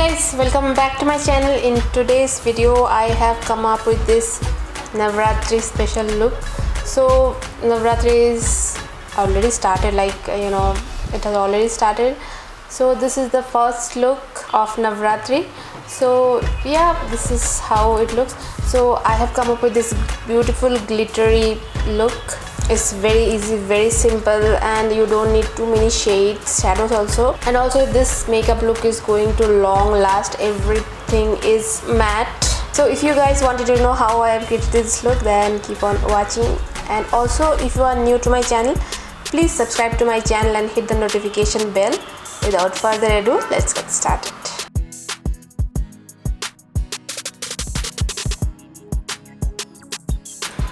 guys, welcome back to my channel. In today's video I have come up with this Navratri special look. So Navratri is already started, it has already started. So this is the first look of Navratri. So yeah, this is how it looks. So I have come up with this beautiful glittery look. It's very easy, very simple, and you don't need too many shades, shadows also. And also this makeup look is going to long last. Everything is matte. So if you guys wanted to know how I have created this look, then keep on watching. And also if you are new to my channel, please subscribe to my channel and hit the notification bell. Without further ado, let's get started.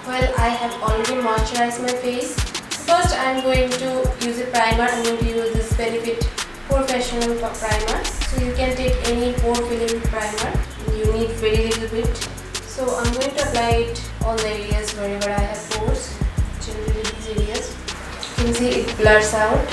Well, I have already moisturized my face. First, I am going to use a primer. I am going to use this Benefit POREfessional primer. So you can take any pore filling primer. You need very little bit. So I am going to apply it on the areas wherever I have pores. Generally these areas. You can see it blurs out.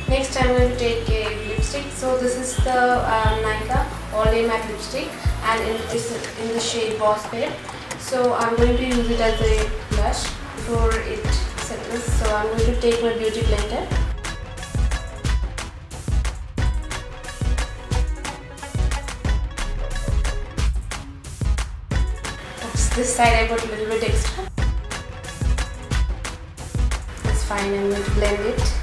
Next, I am going to take a lipstick. So this is the Nykaa All Day Matte Lipstick, and it's in the shade Boss Babe. So I'm going to use it as a blush before it settles. So I'm going to take my beauty blender. Oops, this side I got a little bit extra. That's fine, I'm going to blend it.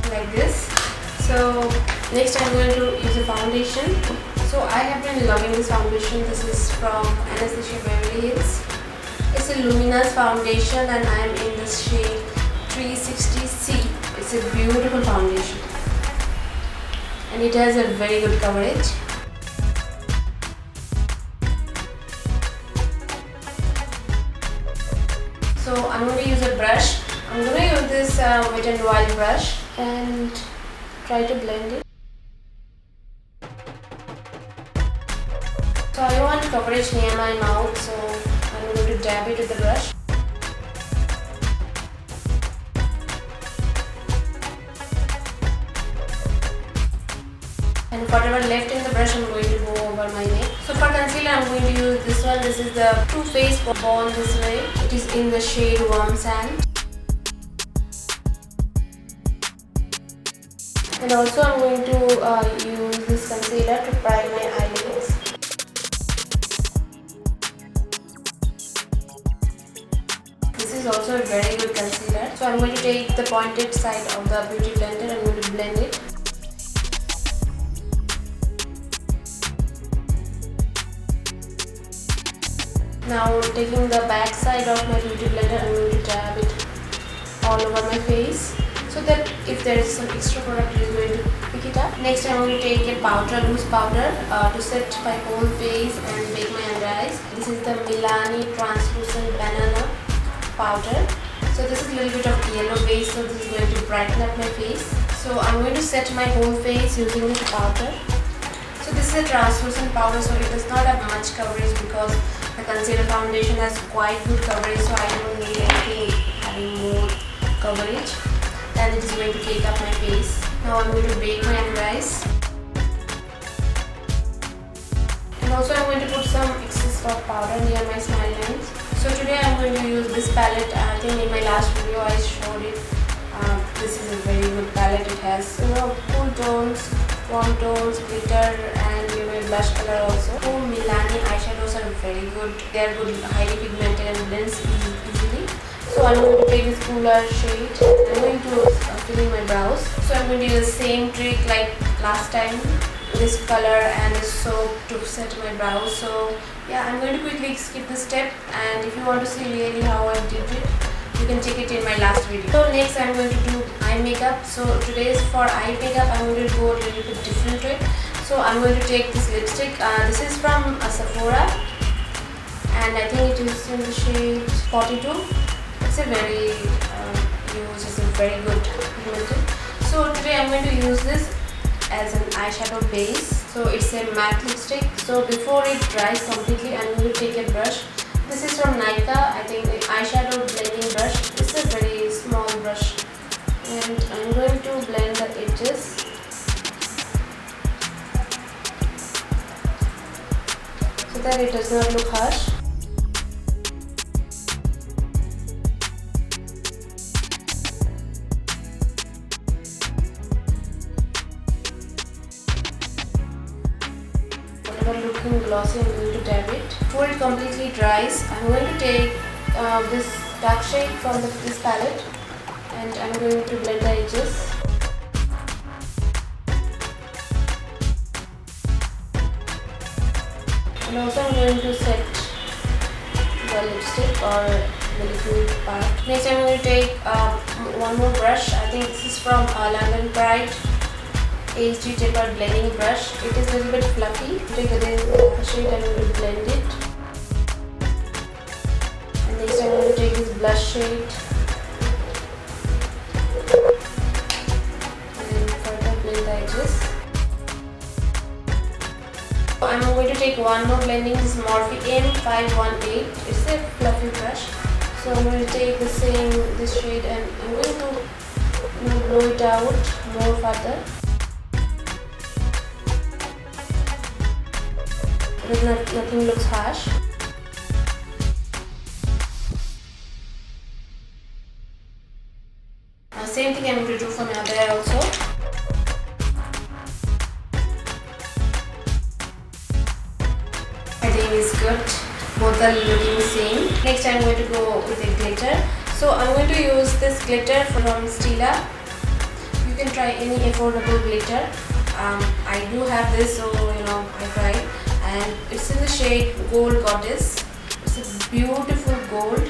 Like this. So next I'm going to use a foundation. So I have been loving this foundation. This is from Anastasia Beverly. It's a Luminous foundation and I am in this shade 360C. It's a beautiful foundation and it has a very good coverage. So I'm going to use a brush. I'm going to use this Wet n Wild brush and try to blend it. So I want coverage near my mouth, so I'm going to dab it with the brush. And whatever left in the brush I'm going to go over my neck. So for concealer I'm going to use this one. This is the Too Faced Born This Way. It is in the shade Warm Sand. And also I'm going to use this concealer to prime my eyelids. This is also a very good concealer. So I'm going to take the pointed side of the beauty blender and I'm going to blend it. Now taking the back side of my beauty blender, I'm going to dab it all over my face, so that if there is some extra product, it is going to pick it up. Next, I'm going to take a powder, loose powder, to set my whole face and make my under eyes. This is the Milani Transluscent Banana powder. So this is a little bit of yellow base, so this is going to brighten up my face. So I'm going to set my whole face using this powder. So this is a translucent powder, so it does not have much coverage because the concealer foundation has quite good coverage, so I don't need anything having more coverage. And it is going to take up my face. Now I'm going to bake my under eyes. And also I'm going to put some excess of powder near my smile lines. So today I'm going to use this palette. I think in my last video I showed it. This is a very good palette. It has cool tones, warm tones, glitter, and a blush color also. Oh, Milani eyeshadows are very good. They are good, highly pigmented and blends easily. So I'm going to take this cooler shade. I'm going to fill in my brows. So I'm going to use the same trick like last time. This color and this soap to set my brows. So yeah, I'm going to quickly skip this step. And if you want to see really how I did it, you can check it in my last video. So next I'm going to do eye makeup. So today is for eye makeup. I'm going to go a little bit different to it. So I'm going to take this lipstick. This is from SEPHORA. And I think it is in the shade 42. It's a very it's a very good pigmented. So today I'm going to use this as an eyeshadow base. So it's a matte lipstick. So before it dries completely, I'm going to take a brush. This is from Nykaa. I think the eyeshadow blending brush. It's a very small brush. so that it does not look harsh. Whatever looking glossy, I'm going to dab it. Before it completely dries, I'm going to take this dark shade from this palette and I'm going to blend the edges. And also I'm going to set the lipstick or the liquid part. Next I'm going to take one more brush. I think this is from London Pride HD Tapered Blending Brush. It is a little bit fluffy. Take the shade and I'm going to blend it. And next I'm going to take this blush shade and further blend the edges. I'm going to take one more blending. This is Morphe M518. It's a fluffy brush. So I'm going to take this shade and I'm going to blow it out more further. Because nothing looks harsh. Same thing I'm going to do for my other eye also. I think it's good. Both are looking same. Next I'm going to go with a glitter. So I'm going to use this glitter from Stila. You can try any affordable glitter. I do have this, so I tried. And it's in the shade Gold Goddess. It's a beautiful gold.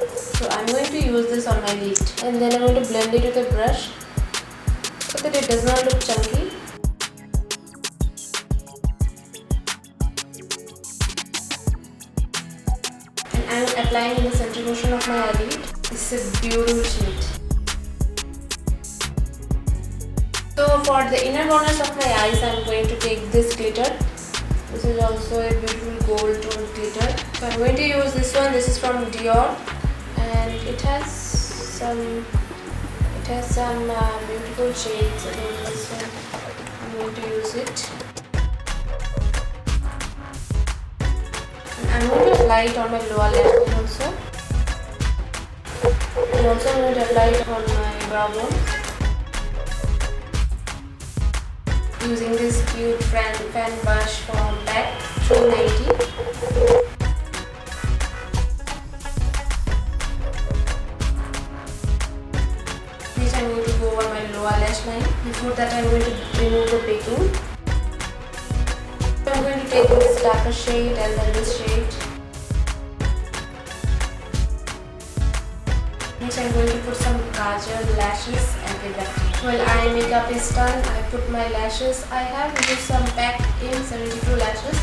So I'm going to use this on my lid. And then I'm going to blend it with a brush so that it does not look chunky. And I'm applying in the center portion of my eyelid. This is a beautiful shade. So for the inner corners of my eyes, I'm going to take this glitter. This is also a beautiful gold toned glitter. So I'm going to use this one. This is from DIOR, and it has some beautiful shades. Again, this one I'm going to use it. And I'm going to apply it on my lower lash line also. And also I'm going to apply it on my brow bone. Using this cute fan brush from PAC 390. Next I'm going to go over my lower lash line. Before that I'm going to remove the baking. So I'm going to take this darker shade and then this shade. Next I'm going to put some kajal, lashes and get back. Well, eye makeup is done. I put my lashes. I have used some PAC in 72 lashes.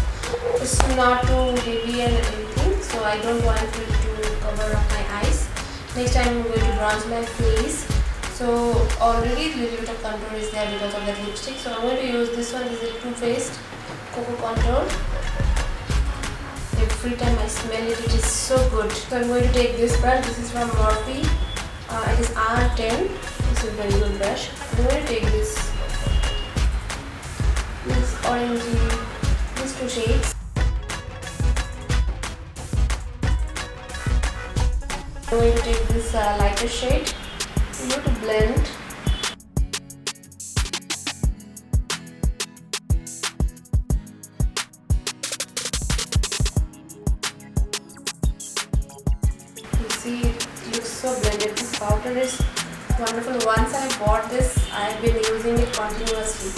It's not too heavy and anything, so I don't want it to cover up my eyes. Next I'm going to bronze my face. So already a little bit of contour is there because of that lipstick. So I'm going to use this one. This is a Too Faced Cocoa Contour. Every time I smell it, it is so good. So I'm going to take this brush. This is from Morphe. It is R10. This is a very good brush. I'm going to take this orangey, these two shades. I'm going to take this lighter shade. I'm going to blend. You see, it looks so blended. This powder is wonderful. Once I bought this, I've been using it continuously.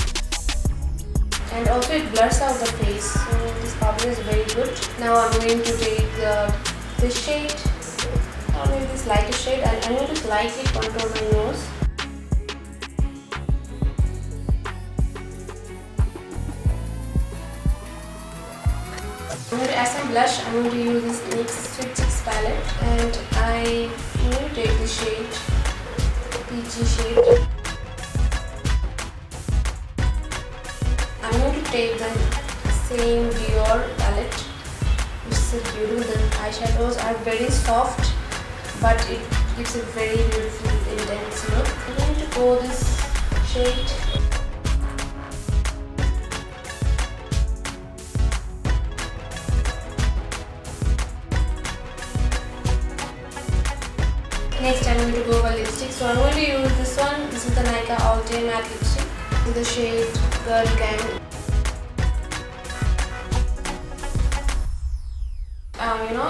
And also it blurs out the face. So this powder is very good. Now I'm going to take this shade, or maybe this lighter shade, and I'm going to slightly contour my nose. I'm going to add some blush. I'm going to use this NYX Sweet Chicks palette, and I'm going to take this shade, peachy shade. I'm going to take the same DIOR palette. It's so beautiful. The eyeshadows are very soft, but it gives a very beautiful intense look. I'm going to go this shade. Next I'm going to go over lipstick. So I'm going to use this one. This is the Nykaa All Day Matte Lipstick. This is the shade Girl Gang.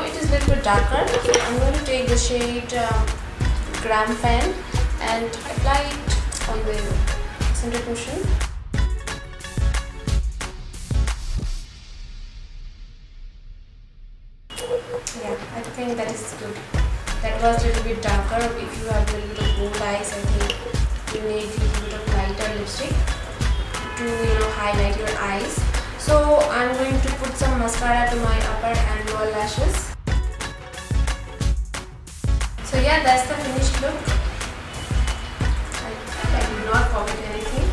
It is a little bit darker. So I'm going to take the shade Gram Pen and apply it on the center portion. Yeah, I think that is good. That was a little bit darker. If you have a little bit of bold eyes, I think you need a little bit of lighter lipstick to highlight your eyes. So I'm going to put some mascara to my upper and lower lashes. So yeah, that's the finished look. I did not forget anything.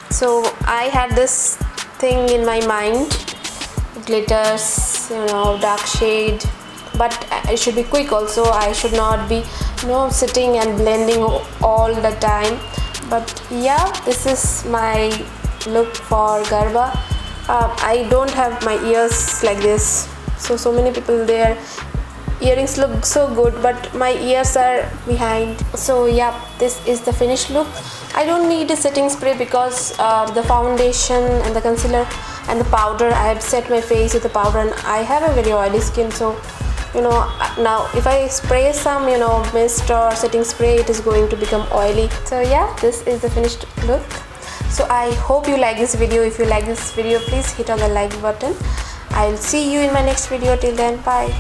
So I had this thing in my mind, glitters, dark shade, but it should be quick also. I should not be sitting and blending all the time. But yeah, this is my look for Garwa. I don't have my ears like this, so many people, their earrings look so good, but my ears are behind. So yeah, this is the finished look. I don't need a setting spray because the foundation and the concealer and the powder, I have set my face with the powder, and I have a very oily skin, so now if I spray some mist or setting spray, it is going to become oily. So yeah, this is the finished look. So I hope you like this video. If you like this video, please hit on the like button. I'll see you in my next video. Till then, bye.